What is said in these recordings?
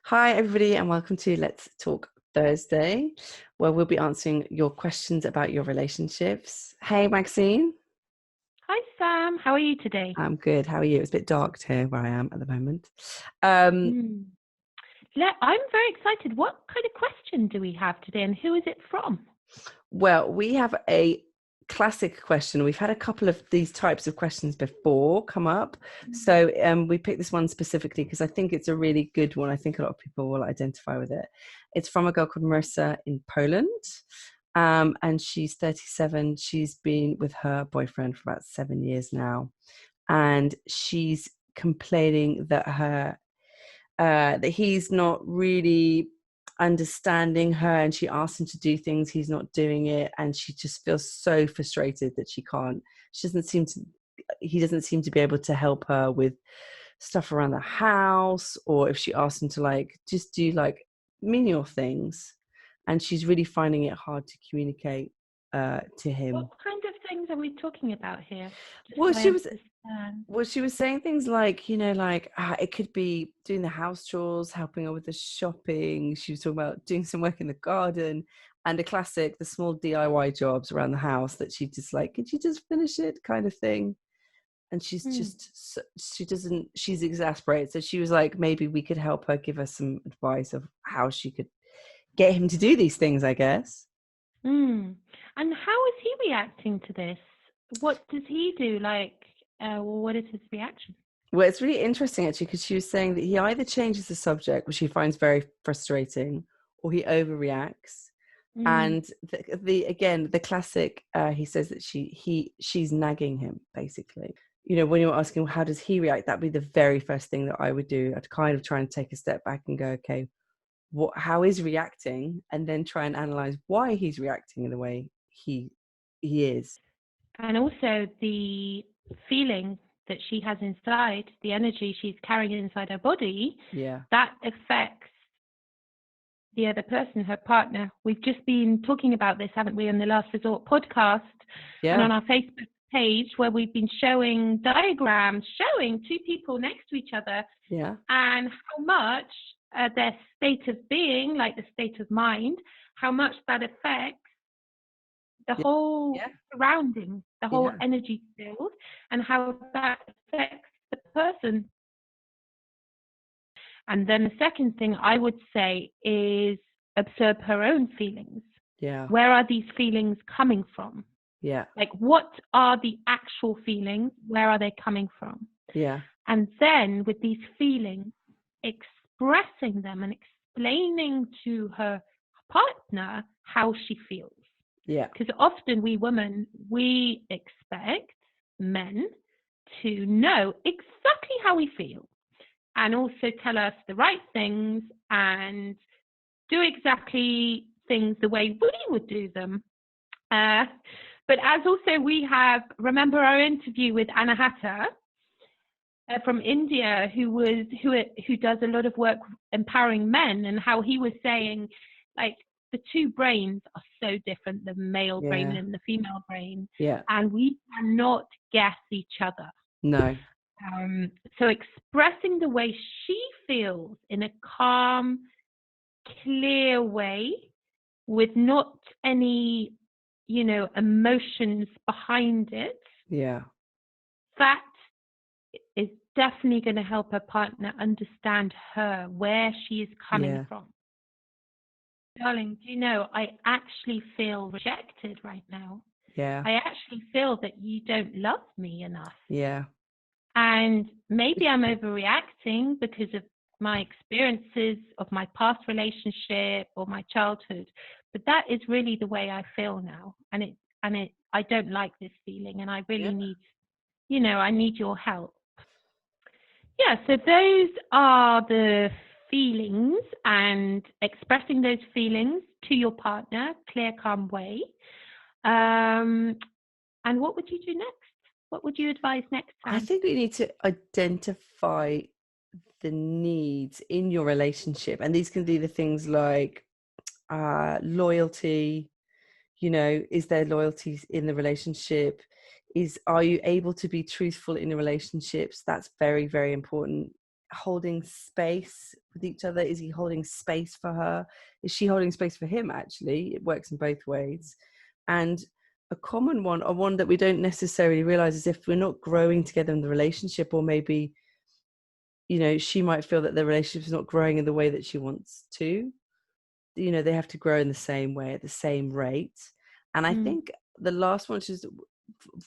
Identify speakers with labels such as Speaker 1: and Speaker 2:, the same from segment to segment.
Speaker 1: Hi, everybody, and welcome to Let's Talk Thursday, where we'll be answering your questions about your relationships. Hey, Maxine.
Speaker 2: Hi, Sam. How are you today?
Speaker 1: I'm good. How are you? It's a bit dark here where I am at the moment. Um,
Speaker 2: Hmm. I'm very excited. What kind of question do we have today, and who is it from?
Speaker 1: well, we have a classic question. We've had a couple of these types of questions before come up. So we picked this one specifically because I think it's a really good one. I think a lot of people will identify with it. It's from a girl called Marissa in Poland. And she's 37. She's been with her boyfriend for about 7 years now. And she's complaining that he's not really understanding her, and she asks him to do things, he's not doing it, and she just feels so frustrated that he doesn't seem to be able to help her with stuff around the house, or if she asks him to just do menial things, and she's really finding it hard to communicate to
Speaker 2: What
Speaker 1: him.
Speaker 2: kind of things are we talking about here? Just
Speaker 1: well
Speaker 2: so I
Speaker 1: she was
Speaker 2: understand.
Speaker 1: Well, she was saying things it could be doing the house chores, helping her with the shopping. She was talking about doing some work in the garden, and the small DIY jobs around the house that she just could you just finish it kind of thing. And
Speaker 2: Hmm.
Speaker 1: she's exasperated. So she was like, maybe we could help her, give her some advice of how she could get him to do these things, I guess.
Speaker 2: Hmm. And how is he reacting to this? What does he do? What is his reaction?
Speaker 1: Well, it's really interesting actually, because she was saying that he either changes the subject, which he finds very frustrating, or he overreacts.
Speaker 2: Hmm.
Speaker 1: And the classic, he says that she's nagging him, basically. When you're asking, well, how does he react, that'd be the very first thing that I would do. I'd kind of try and take a step back and go, okay, how is reacting, and then try and analyze why he's reacting in the way he is.
Speaker 2: And also the feeling that she has inside, the energy she's carrying inside her body,
Speaker 1: Yeah.
Speaker 2: that affects the other person, her partner. We've just been talking about this, haven't we, in the Last Resort podcast and
Speaker 1: Yeah.
Speaker 2: on our Facebook page, where we've been showing diagrams showing two people next to each other
Speaker 1: Yeah.
Speaker 2: and how much their state of being, like the state of mind, how much that affects the
Speaker 1: Yeah.
Speaker 2: whole
Speaker 1: Yeah.
Speaker 2: surrounding, the whole
Speaker 1: Yeah.
Speaker 2: energy field, and how that affects the person. And then the second thing I would say is observe her own feelings.
Speaker 1: Yeah.
Speaker 2: Where are these feelings coming from?
Speaker 1: Yeah.
Speaker 2: Like, what are the actual feelings? Where are they coming from?
Speaker 1: Yeah.
Speaker 2: And then with these feelings, expressing them and explaining to her partner how she feels.
Speaker 1: Yeah.
Speaker 2: Because often we women, we expect men to know exactly how we feel and also tell us the right things and do exactly things the way we would do them. But as also we have, remember our interview with Anahata from India, who does a lot of work empowering men, and how he was saying, like, the two brains are so different, the male brain
Speaker 1: Yeah.
Speaker 2: and the female brain,
Speaker 1: Yeah.
Speaker 2: and we cannot guess each other.
Speaker 1: No.
Speaker 2: So expressing the way she feels in a calm, clear way with not any, emotions behind it,
Speaker 1: Yeah.
Speaker 2: that is definitely going to help her partner understand her, where she is coming
Speaker 1: Yeah.
Speaker 2: from. Darling, do you know, I actually feel rejected right now.
Speaker 1: Yeah.
Speaker 2: I actually feel that you don't love me enough.
Speaker 1: Yeah.
Speaker 2: And maybe I'm overreacting because of my experiences of my past relationship or my childhood. But that is really the way I feel now. I don't like this feeling, and I
Speaker 1: Yeah.
Speaker 2: really need, I need your help. Yeah, so those are the feelings, and expressing those feelings to your partner, clear, calm way. And what would you do next? What would you advise next
Speaker 1: I
Speaker 2: time?
Speaker 1: think we need to identify the needs in your relationship, and these can be the things like loyalty. Is there loyalty in the relationship? Are you able to be truthful in the relationships? That's very, very important. holding space with each other? Is he holding space for her? Is she holding space for him? Actually, it works in both ways. And a common one, or one that we don't necessarily realize, is if we're not growing together in the relationship, or maybe, you know, she might feel that the relationship is not growing in the way that she wants to. You know, they have to grow in the same way at the same rate. And I think the last one, which is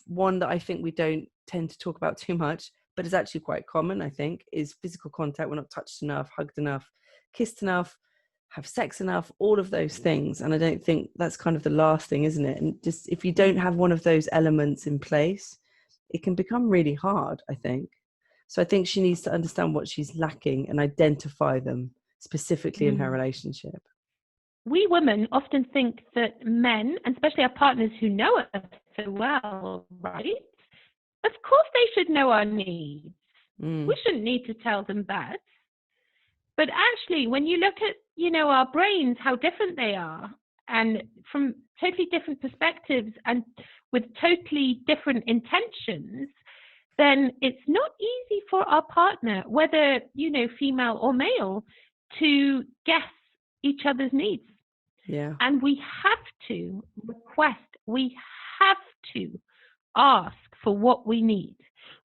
Speaker 1: one that I think we don't tend to talk about too much, but it's actually quite common, I think, is physical contact. We're not touched enough, hugged enough, kissed enough, have sex enough, all of those things. And I don't think that's kind of the last thing, isn't it? And just if you don't have one of those elements in place, it can become really hard, I think. So I think she needs to understand what she's lacking and identify them specifically in her relationship.
Speaker 2: We women often think that men, and especially our partners who know us so well, right? Of course they should know our needs. We shouldn't need to tell them that. But actually, when you look at, you know, our brains, how different they are, and from totally different perspectives and with totally different intentions, then it's not easy for our partner, whether, you know, female or male, to guess each other's needs.
Speaker 1: Yeah.
Speaker 2: And we have to request, we have to ask for what we need.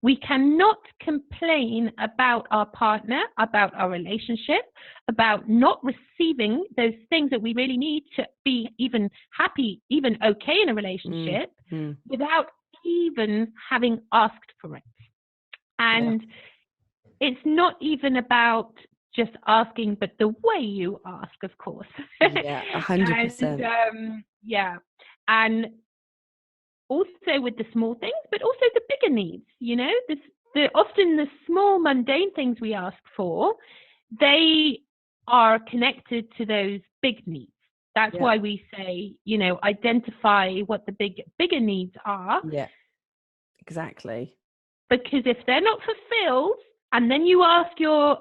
Speaker 2: We cannot complain about our partner, about our relationship, about not receiving those things that we really need to be even happy, even okay in a relationship, without even having asked for it. And it's not even about just asking, but the way you ask, of course.
Speaker 1: Yeah, 100%.
Speaker 2: And, and also with the small things, but also the bigger needs. You know, often the small mundane things we ask for, they are connected to those big needs. That's why we say, you know, identify what the bigger needs are.
Speaker 1: Yeah, exactly.
Speaker 2: Because if they're not fulfilled, and then you ask your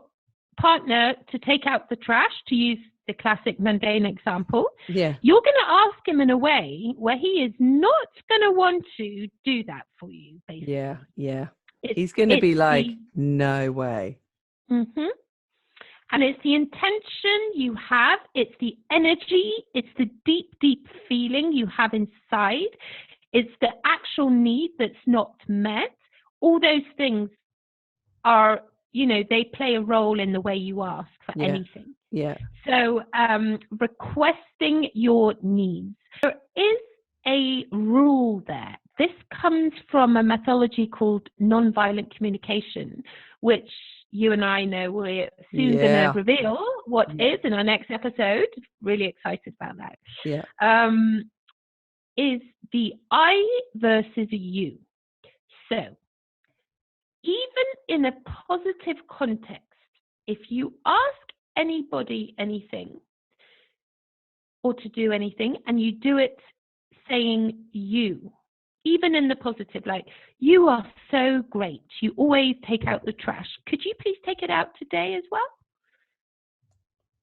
Speaker 2: partner to take out the trash, to use the classic mundane example, you're going to ask him in a way where he is not going to want to do that for you, basically.
Speaker 1: He's going to be like, no way.
Speaker 2: And it's the intention you have, it's the energy, it's the deep, deep feeling you have inside, it's the actual need that's not met. All those things are, you know, they play a role in the way you ask for anything. So requesting your needs. There is a rule there. This comes from a methodology called nonviolent communication, which you and I know we're soon going to reveal what is in our next episode. Really excited about that. Is the I versus you. So even in a positive context, if you ask anybody anything or to do anything and you do it saying you, even in the positive, like, you are so great, you always take out the trash, could you please take it out today as well?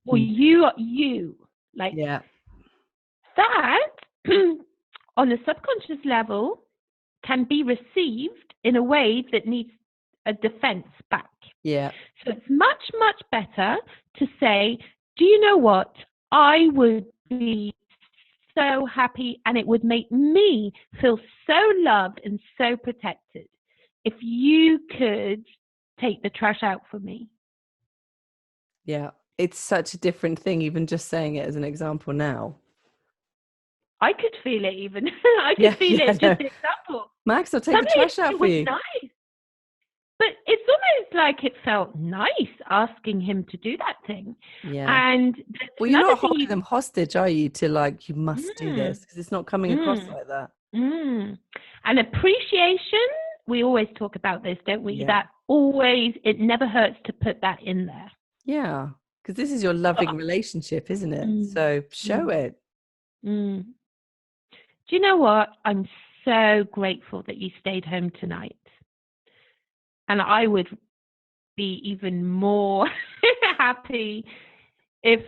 Speaker 2: Or you, like that on a subconscious level can be received in a way that needs a defense back. So it's much, much better to say, do you know what? I would be so happy and it would make me feel so loved and so protected if you could take the trash out for me.
Speaker 1: It's such a different thing, even just saying it as an example now.
Speaker 2: I could feel it even. I could feel it, just an example.
Speaker 1: Max, I'll take the trash out for you.
Speaker 2: Nice. But it's almost like it felt nice asking him to do that thing. And
Speaker 1: well, you're not holding them hostage, are you, to like, you must do this, because it's not coming across like that.
Speaker 2: And appreciation, we always talk about this, don't we? That always, it never hurts to put that in there.
Speaker 1: Because this is your loving relationship, isn't it? So show it.
Speaker 2: Do you know what? I'm so grateful that you stayed home tonight. And I would be even more happy if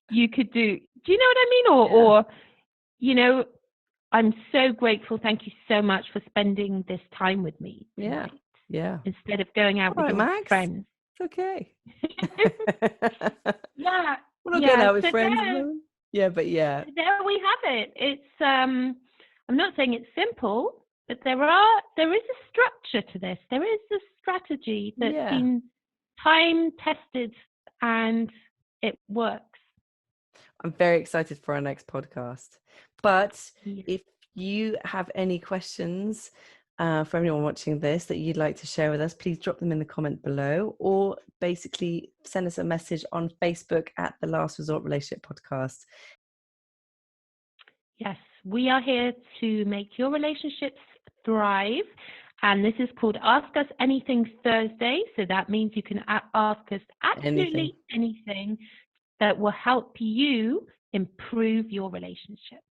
Speaker 2: you could do you know what I mean? Or, you know, I'm so grateful. Thank you so much for spending this time with me tonight. Instead of going out with your friends.
Speaker 1: It's okay.
Speaker 2: Yeah,
Speaker 1: We're not going
Speaker 2: yeah.
Speaker 1: out with
Speaker 2: So
Speaker 1: friends.
Speaker 2: there,
Speaker 1: Yeah, but yeah.
Speaker 2: there we have it. It's I'm not saying it's simple, but there is a structure to this. There is a strategy that's
Speaker 1: Yeah.
Speaker 2: been time tested and it works.
Speaker 1: I'm very excited for our next podcast. But
Speaker 2: Yeah.
Speaker 1: if you have any questions for anyone watching this that you'd like to share with us, please drop them in the comment below, or basically send us a message on Facebook at the Last Resort Relationship Podcast.
Speaker 2: Yes, we are here to make your relationships thrive. And this is called Ask Us Anything Thursday. So that means you can ask us
Speaker 1: Anything.
Speaker 2: absolutely anything that will help you improve your relationship.